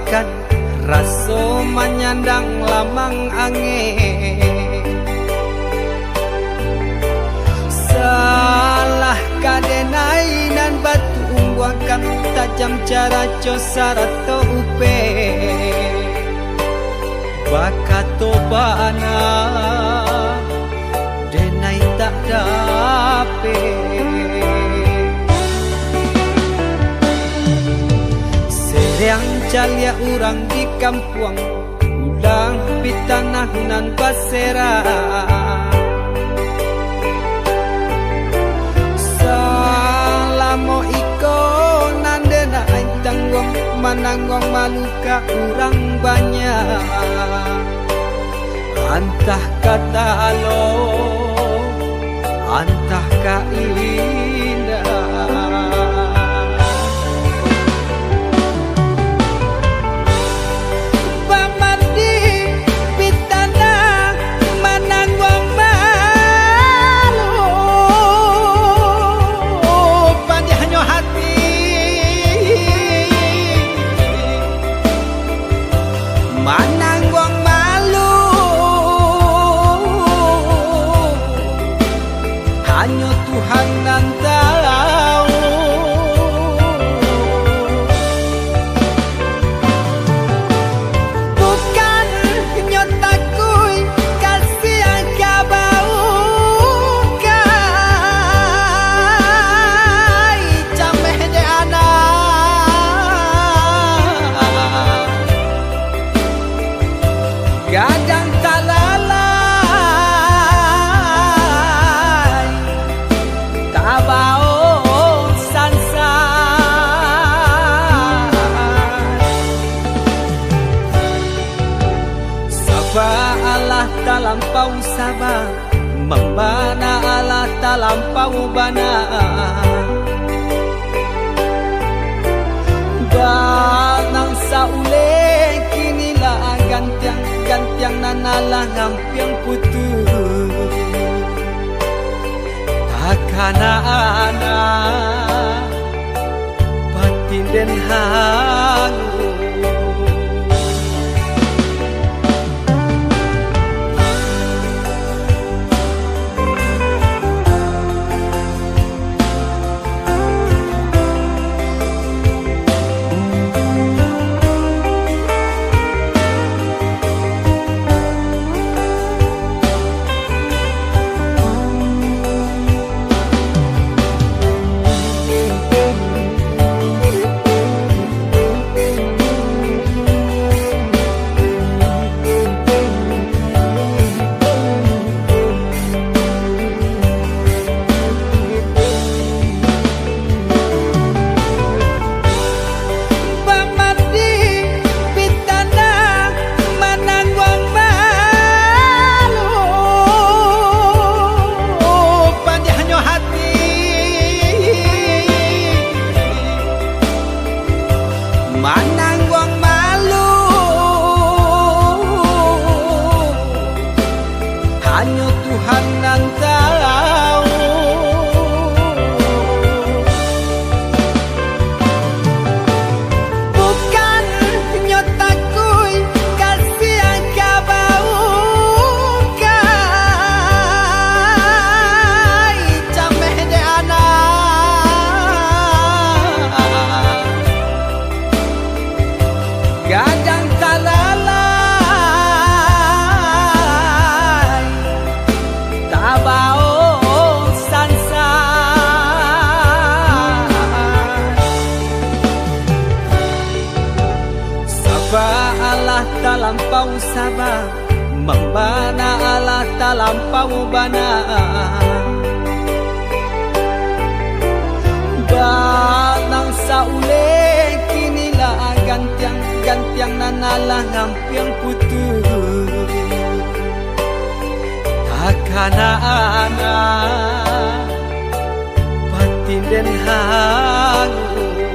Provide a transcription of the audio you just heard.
bakan raso menyandang lamang angin. Salah kadenai nan batu umbuakan tajam cara cosarato upe bakato bana denai tak dape. Seriang calia urang di kampung ulang pitanah nan pasera. Salamo iko nandena aing tanggung mananggong maluka urang banyak. Antah kata alo, antah ka indah. Pamadi pitana mananggong malu, pandi hanyo hati. Mananggong hanya Tuhan yang tahu. Bukan nyotaku kasih yang kabau kai cameh de anak gadang talala tabao sansa. Saba Allah talampau saba, membana Allah talampau bana. Banang saule kinilah gantiang nanalah ngampiang putus. Takana ana batin den hangu. Mananggong malu hanya Tuhan yang tahu. Bukan nyotaku kasih yang kabau kai cameh de anak gadang talalay tabao sansa. Saba Allah talampau saba, membana Allah talampau bana. Banang saule kinilah gantiang nanalah ngampiang putus. Takana ana batin den hangu.